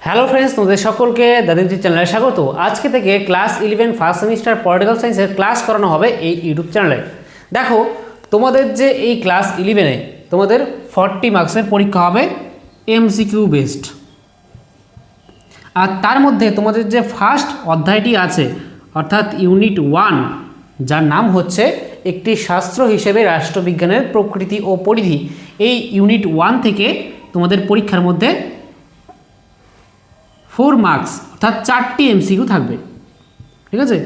Hello friends, তোমাদের সকলকে দাদিজি চ্যানেলে স্বাগত। আজকে থেকে ক্লাস 11 ফার্স্ট সেমিস্টার পলিটিক্যাল সায়েন্সের ক্লাস করানো হবে এই ইউটিউব চ্যানেলে। দেখো, তোমাদের যে এই ক্লাস 11-এ তোমাদের 40 মার্কসের পরীক্ষা হবে এমসিকিউ বেসড। আর তার মধ্যে তোমাদের যে ফার্স্ট অধ্যায়টি আছে অর্থাৎ ইউনিট 1, যার নাম হচ্ছে একটি শাস্ত্র হিসেবে রাষ্ট্রবিজ্ঞানের প্রকৃতি ও পরিধি, এই ইউনিট 1 থেকে তোমাদের পরীক্ষার মধ্যে 4 মার্কস অর্থাৎ 4টি এমসিকিউ থাকবে। ঠিক আছে,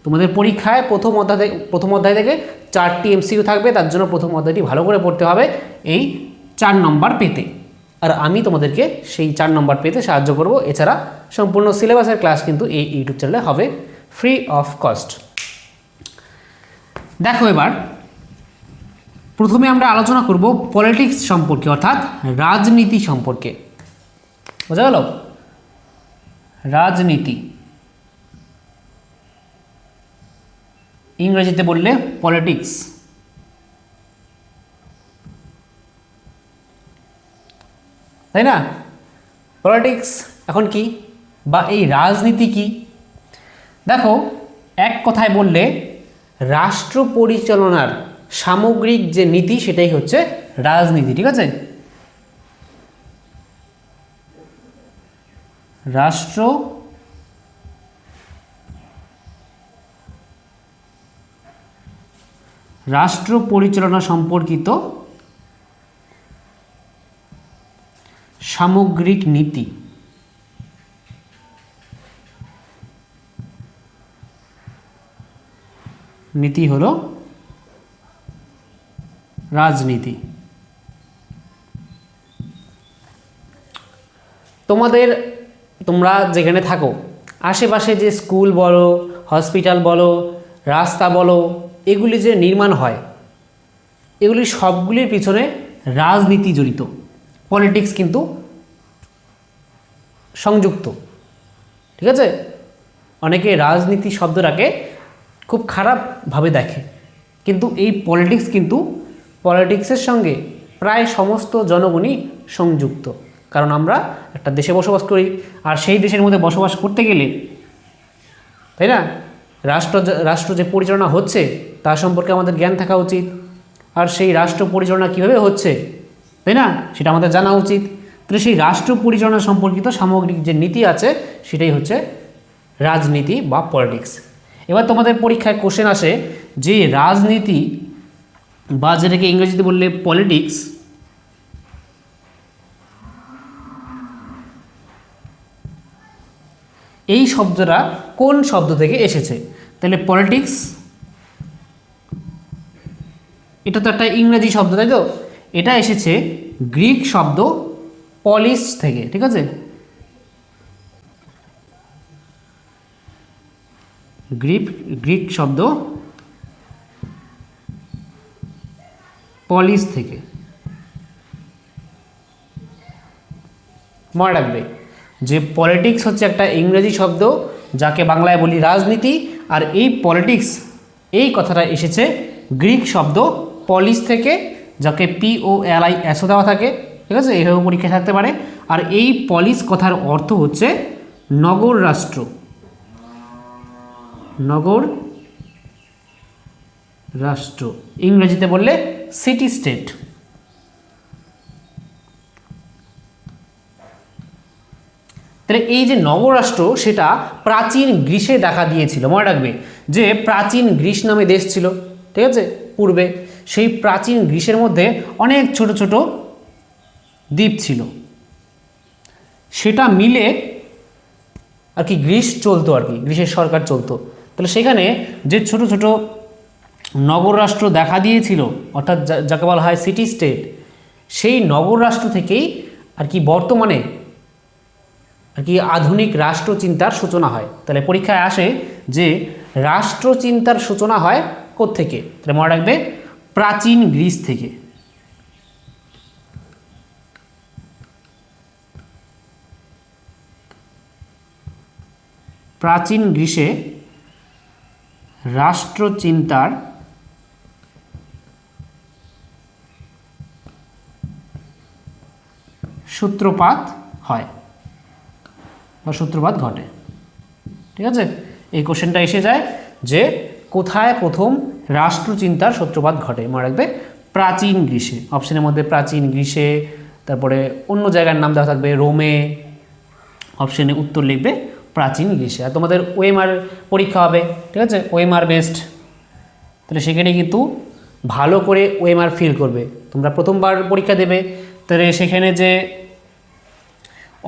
তোমাদের পরীক্ষায় প্রথম অধ্যায় থেকে 4টি এমসিকিউ থাকবে। তার জন্য প্রথম অধ্যায়টি ভালো করে পড়তে হবে এই 4 নম্বর পেতে, আর আমি তোমাদেরকে সেই 4 নম্বর পেতে সাহায্য করব। এছাড়া সম্পূর্ণ সিলেবাসের ক্লাস কিন্তু এই ইউটিউব চ্যানেলে হবে ফ্রি অফ কস্ট। দেখো, এবার প্রথমে আমরা আলোচনা করব পলিটিক্স সম্পর্কে অর্থাৎ রাজনীতি সম্পর্কে। বোঝা গেল? রাজনীতি ইংরেজিতে বললে পলিটিক্স। তাই না? পলিটিক্স এখন কি, বা এই রাজনীতি কি? দেখো, এক কথায় বললে রাষ্ট্র পরিচালনার সামগ্রিক যে নীতি সেটাই হচ্ছে রাজনীতি। ঠিক আছে, রাষ্ট্র পরিচালনা সম্পর্কিত সামগ্রিক নীতি। নীতি হলো রাজনীতি। তোমরা যেখানে থাকো আশেপাশে যে স্কুল বলো, হসপিটাল বলো, রাস্তা বলো, এগুলি যে নির্মাণ হয়, এগুলি সবগুলির পিছনে রাজনীতি জড়িত। পলিটিক্স কিন্তু সংযুক্ত। ঠিক আছে, অনেকে রাজনীতি শব্দটাকে খুব খারাপভাবে দেখে, কিন্তু এই পলিটিক্সের সঙ্গে প্রায় সমস্ত জনগণই সংযুক্ত। কারণ আমরা একটা দেশে বসবাস করি, আর সেই দেশের মধ্যে বসবাস করতে গেলে, তাই না, রাষ্ট্র যে পরিচালনা হচ্ছে তা সম্পর্কে আমাদের জ্ঞান থাকা উচিত। আর সেই রাষ্ট্র পরিচালনা কীভাবে হচ্ছে, তাই না, সেটা আমাদের জানা উচিত। তাহলে সেই রাষ্ট্র পরিচালনা সম্পর্কিত সামগ্রিক যে নীতি আছে সেটাই হচ্ছে রাজনীতি বা পলিটিক্স। এবার তোমাদের পরীক্ষায় কোশ্চেন আসে যে রাজনীতি বা যেটাকে ইংরেজিতে বললে পলিটিক্স, এই শব্দটা কোন শব্দ থেকে এসেছে? তাহলে পলিটিক্স এটা তো একটা ইংরেজি শব্দ, তাই তো? এটা এসেছে গ্রিক শব্দ পলিস থেকে। ঠিক আছে, গ্রিক শব্দ পলিস থেকে। মনে রাখবে যে পলিটিক্স হচ্ছে একটা ইংরেজি শব্দ, যাকে বাংলায় বলি রাজনীতি, আর এই পলিটিক্স এই কথাটা এসেছে গ্রিক শব্দ পলিস থেকে, যাকে POLIS দেওয়া থাকে। ঠিক আছে, এইভাবে পরীক্ষায় থাকতে পারে। আর এই পলিস কথার অর্থ হচ্ছে নগর রাষ্ট্র। নগর রাষ্ট্র ইংরেজিতে বললে সিটি স্টেট। তাহলে এই যে নগরাষ্ট্র, সেটা প্রাচীন গ্রীসে দেখা দিয়েছিল। মনে রাখবে যে প্রাচীন গ্রীস নামে দেশ ছিল, ঠিক আছে, পূর্বে। সেই প্রাচীন গ্রীসের মধ্যে অনেক ছোট ছোট দ্বীপ ছিল, সেটা মিলে আর কি গ্রীস চলতো, আর কি গ্রীসের সরকার চলতো। তাহলে সেখানে যে ছোট ছোট নগর রাষ্ট্র দেখা দিয়েছিল, অর্থাৎ যাকে বলা হয় সিটি স্টেট, সেই নগর রাষ্ট্র থেকেই আর কি বর্তমানে আর কি আধুনিক রাষ্ট্রচিন্তার সূচনা হয়। তাহলে পরীক্ষায় আসে যে রাষ্ট্রচিন্তার সূচনা হয় কোত্থেকে? তাহলে মনে রাখবে প্রাচীন গ্রিস থেকে। প্রাচীন গ্রিসে রাষ্ট্রচিন্তার সূত্রপাত হয়। বা সূত্রপাত ঘটে। ঠিক আছে, এই কোশ্চেনটা এসে যায় যে কোথায় প্রথম রাষ্ট্রচিন্তার সূত্রপাত ঘটে, মনে রাখবে প্রাচীন গ্রীসে। অপশনের মধ্যে প্রাচীন গ্রীসে, তারপরে অন্য জায়গার নাম দেওয়া থাকবে রোমে, অপশনে উত্তর লিখবে প্রাচীন গ্রীসে। আর তোমাদের ওএমআর পরীক্ষা হবে, ঠিক আছে, ওএমআর বেস্ট, তাহলে সেখানে কিন্তু ভালো করে ওএমআর ফিল করবে। তোমরা প্রথমবার পরীক্ষা দেবে, তাহলে সেখানে যে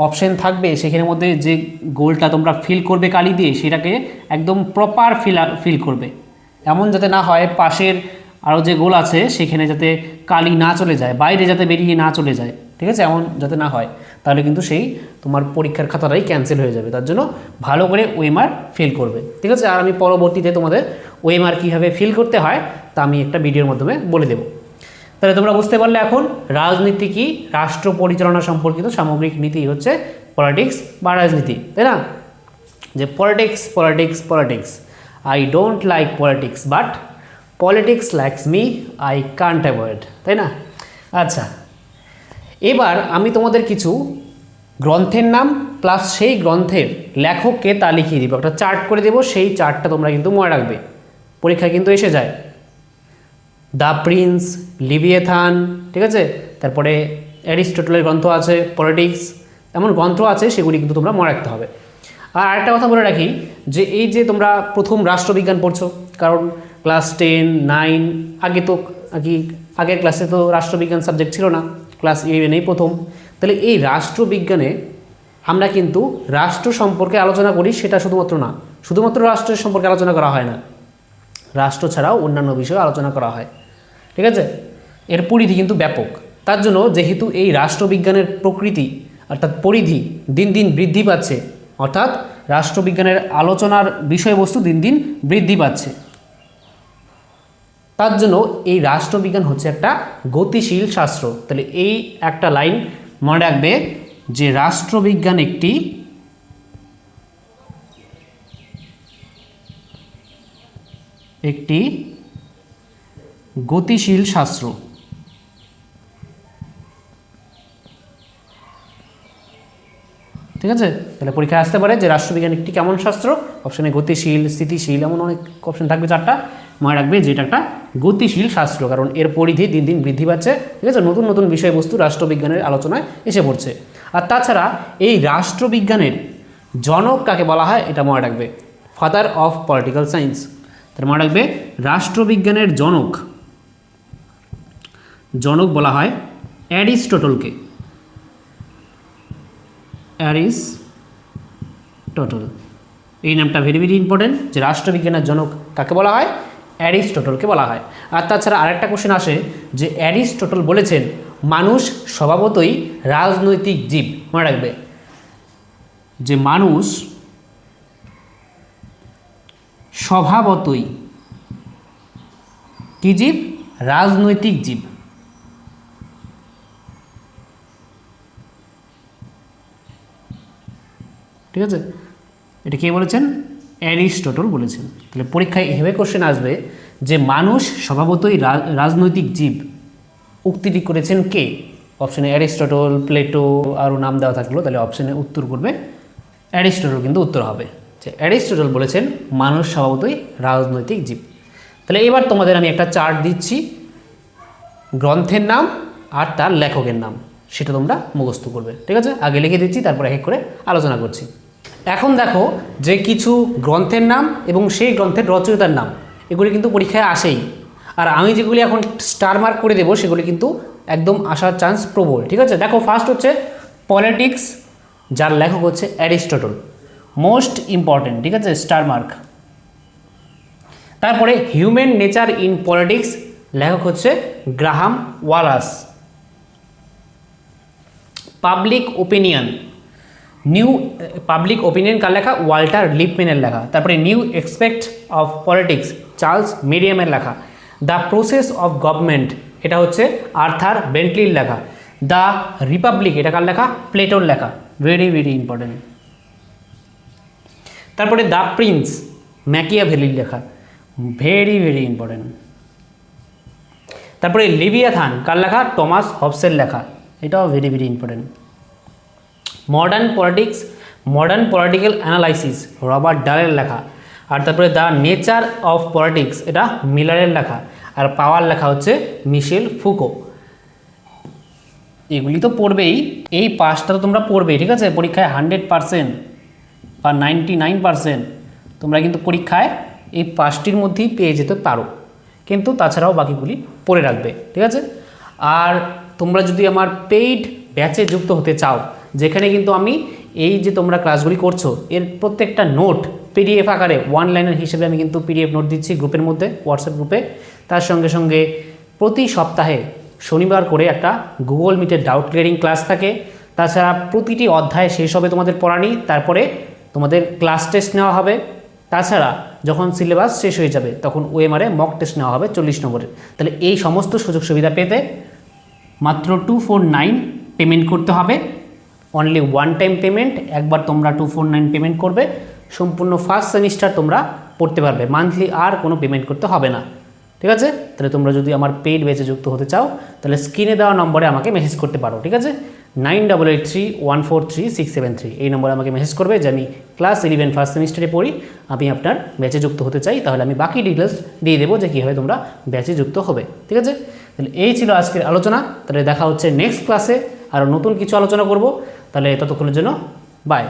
অপশন থাকবে সেখানের মধ্যে যে গোলটা তোমরা ফিল করবে কালি দিয়ে, সেটাকে একদম প্রপার ফিল করবে, এমন যাতে না হয় পাশের আরও যে গোল আছে সেখানে যাতে কালি না চলে যায়, বাইরে যাতে বেরিয়ে না চলে যায়, ঠিক আছে, এমন যাতে না হয়, তাহলে কিন্তু সেই তোমার পরীক্ষার খাতাটাই ক্যান্সেল হয়ে যাবে। তার জন্য ভালো করে ওএমআর ফিল করবে, ঠিক আছে। আর আমি পরবর্তীতে তোমাদের ওএমআর কীভাবে ফিল করতে হয় তা আমি একটা ভিডিওর মাধ্যমে বলে দেবো। তাহলে তোমরা বুঝতে পারলে এখন রাজনীতি কি, রাষ্ট্র পরিচালনা সম্পর্কিত সামগ্রিক নীতি হচ্ছে পলিটিক্স বা রাজনীতি, তাই না? যে politics politics politics, I don't like politics but politics likes me, I can't avoid, তাই না? আচ্ছা, এবার আমি তোমাদের কিছু গ্রন্থের নাম প্লাস সেই গ্রন্থের লেখককে তা লিখিয়ে দিব, একটা চার্ট করে দেবো, সেই চার্টটা তোমরা কিন্তু মনে রাখবে, পরীক্ষায় কিন্তু এসে যায়। দ্য প্রিন্স, লিভিয়েথান, ঠিক আছে, তারপরে অ্যারিস্টটলের গ্রন্থ আছে পলিটিক্স, এমন গ্রন্থ আছে, সেগুলি কিন্তু তোমরা মনে রাখতে হবে। আর আরেকটা কথা বলে রাখি যে এই যে তোমরা প্রথম রাষ্ট্রবিজ্ঞান পড়ছো, কারণ ক্লাস 10, 9 আগে তো আগের ক্লাসে তো রাষ্ট্রবিজ্ঞান সাবজেক্ট ছিল না, ক্লাস 11এই প্রথম। তাহলে এই রাষ্ট্রবিজ্ঞানে আমরা কিন্তু রাষ্ট্র সম্পর্কে আলোচনা করি, সেটা শুধুমাত্র না, শুধুমাত্র রাষ্ট্রের সম্পর্কে আলোচনা করা হয় না, রাষ্ট্র ছাড়াও অন্যান্য বিষয়ে আলোচনা করা হয়, ঠিক আছে। এর পরিধি কিন্তু ব্যাপক। তার জন্য যেহেতু এই রাষ্ট্রবিজ্ঞানের প্রকৃতি অর্থাৎ পরিধি দিন দিন বৃদ্ধি পাচ্ছে, অর্থাৎ রাষ্ট্রবিজ্ঞানের আলোচনার বিষয়বস্তু দিন দিন বৃদ্ধি পাচ্ছে, তার জন্য এই রাষ্ট্রবিজ্ঞান হচ্ছে একটা গতিশীল শাস্ত্র। তাহলে এই একটা লাইন মনে রাখবে যে রাষ্ট্রবিজ্ঞান একটি গতিশীল শাস্ত্র। ঠিক আছে, তাহলে পরীক্ষায় আসতে পারে যে রাষ্ট্রবিজ্ঞান একটি কেমন শাস্ত্র, অপশনে গতিশীল, স্থিতিশীল, এমন অনেক অপশন থাকবে, চারটা মনে রাখবে যে এটা একটা গতিশীল শাস্ত্র, কারণ এর পরিধি দিন দিন বৃদ্ধি পাচ্ছে, ঠিক আছে, নতুন নতুন বিষয়বস্তু রাষ্ট্রবিজ্ঞানের আলোচনায় এসে পড়ছে। আর তাছাড়া এই রাষ্ট্রবিজ্ঞানের জনক কাকে বলা হয় এটা মনে রাখবে, ফাদার অফ পলিটিক্যাল সায়েন্স। তার মনে রাখবে রাষ্ট্রবিজ্ঞানের জনক বলা হয় অ্যারিস্টটলকে, অ্যারিস্টটল, এই নামটা ভেরি ভেরি ইম্পর্টেন্ট, যে রাষ্ট্রবিজ্ঞানের জনক কাকে বলা হয়, অ্যারিস্টটলকে বলা হয়। আর তাছাড়া আরেকটা কোশ্চেন আসে যে অ্যারিস্টটল বলেছেন মানুষ স্বভাবতই রাজনৈতিক জীব, মনে রাখবে যে মানুষ স্বভাবতই কি জীব, রাজনৈতিক জীব। ঠিক আছে, এটা কে বলেছেন, অ্যারিস্টটল বলেছেন। তাহলে পরীক্ষায় এভাবে কোশ্চেন আসবে যে মানুষ স্বভাবতই রাজনৈতিক জীব, উক্তিটি করেছেন কে, অপশনে অ্যারিস্টটল, প্লেটো, আরও নাম দেওয়া থাকলো, তাহলে অপশনে উত্তর করবে অ্যারিস্টটল, কিন্তু উত্তর হবে যে অ্যারিস্টটল বলেছেন মানুষ স্বভাবতই রাজনৈতিক জীব। তাহলে এবার তোমাদের আমি একটা চার্ট দিচ্ছি, গ্রন্থের নাম আর তার লেখকের নাম, সেটা তোমরা মুখস্থ করবে, ঠিক আছে। আগে লিখে দিচ্ছি, তারপর এক এক করে আলোচনা করছি। এখন দেখো যে কিছু গ্রন্থের নাম এবং সেই গ্রন্থের রচয়িতার নাম, এগুলি কিন্তু পরীক্ষায় আসেই, আর আমি যেগুলি এখন স্টার মার্ক করে দেবো সেগুলি কিন্তু একদম আসার চান্স প্রবল, ঠিক আছে। দেখো ফার্স্ট হচ্ছে পলিটিক্স, যার লেখক হচ্ছে অ্যারিস্টটল, মোস্ট ইম্পর্টেন্ট, ঠিক আছে, স্টার মার্ক। তারপরে হিউম্যান নেচার ইন পলিটিক্স, লেখক হচ্ছে Graham Wallas. Public opinion, public opinion কার লেখা, ওয়াল্টার লিপম্যানের লেখা। তারপরে new aspects of politics, Charles মেরিয়ামের লেখা। দ্য প্রসেস অফ গভর্নমেন্ট, এটা হচ্ছে আর্থার বেন্টলির লেখা। দ্য রিপাবলিক, এটা কার লেখা, প্লেটোর লেখা, ভেরি ভেরি ইম্পর্টেন্ট। তারপরে দ্য প্রিন্স, ম্যাকিয়াভেলির লেখা, ভেরি ভেরি ইম্পর্টেন্ট। তারপরে লিভিয়াথান কার লেখা, টমাস হবসের লেখা, এটাও very very important. Modern politics modern political analysis Robert ডালের লেখা, আর তারপরে দ্য নেচার অফ পলিটিক্স এটা মিলারের লেখা, আর পাওয়ার লেখা হচ্ছে মিশেল ফুকো। এগুলি তো পড়বেই, এই পাঁচটা তো তোমরা পড়বেই, ঠিক আছে? পরীক্ষায় 100% বা 99% তোমরা কিন্তু পরীক্ষায় এই পাঁচটির মধ্যেই পেয়ে যেতে পারো, কিন্তু তাছাড়াও বাকিগুলি পড়ে রাখবে, ঠিক আছে? আর তোমরা যদি আমার পেইড ব্যাচে যুক্ত হতে চাও, যেখানে কিন্তু আমি এই যে তোমরা ক্লাসগুলি করছো এর প্রত্যেকটা নোট পিডিএফ আকারে ওয়ান লাইনের হিসেবে আমি কিন্তু পিডিএফ নোট দিচ্ছি গ্রুপের মধ্যে, হোয়াটসঅ্যাপ গ্রুপে। তার সঙ্গে সঙ্গে প্রতি সপ্তাহে শনিবার করে একটা গুগল মিটের ডাউট ক্লিয়ারিং ক্লাস থাকে। তাছাড়া প্রতিটি অধ্যায় শেষ হবে তোমাদের পড়ানি, তারপরে তোমাদের ক্লাস টেস্ট নেওয়া হবে। তাছাড়া যখন সিলেবাস শেষ হয়ে যাবে তখন ওএমআরে মক টেস্ট নেওয়া হবে 40 নম্বরের। তাহলে এই সমস্ত সুযোগ সুবিধা পেতে মাত্র 249 পেমেন্ট করতে হবে, অনলি ওয়ান টাইম পেমেন্ট। একবার তোমরা 249 পেমেন্ট করবে, সম্পূর্ণ ফার্স্ট সেমিস্টার তোমরা পড়তে পারবে, মান্থলি আর কোনো পেমেন্ট করতে হবে না, ঠিক আছে? তাহলে তোমরা যদি আমার পেইড ব্যাচে যুক্ত হতে চাও তাহলে স্ক্রিনে দেওয়া নম্বরে আমাকে মেসেজ করতে পারো, ঠিক আছে? 9883143673 এই নম্বরে আমাকে মেসেজ করবে যে আমি ক্লাস 11 ফার্স্ট সেমিস্টারে পড়ি, আমি আপনার ব্যাচে যুক্ত হতে চাই। তাহলে আমি বাকি ডিটেলস দিয়ে দেবো যে কীভাবে তোমরা ব্যাচে যুক্ত হবে, ঠিক আছে? তাহলে এই ছিল আজকের আলোচনা। তাহলে দেখা হচ্ছে নেক্সট ক্লাসে, আরও নতুন কিছু আলোচনা করব। তাহলে ততক্ষণের জন্য বাই।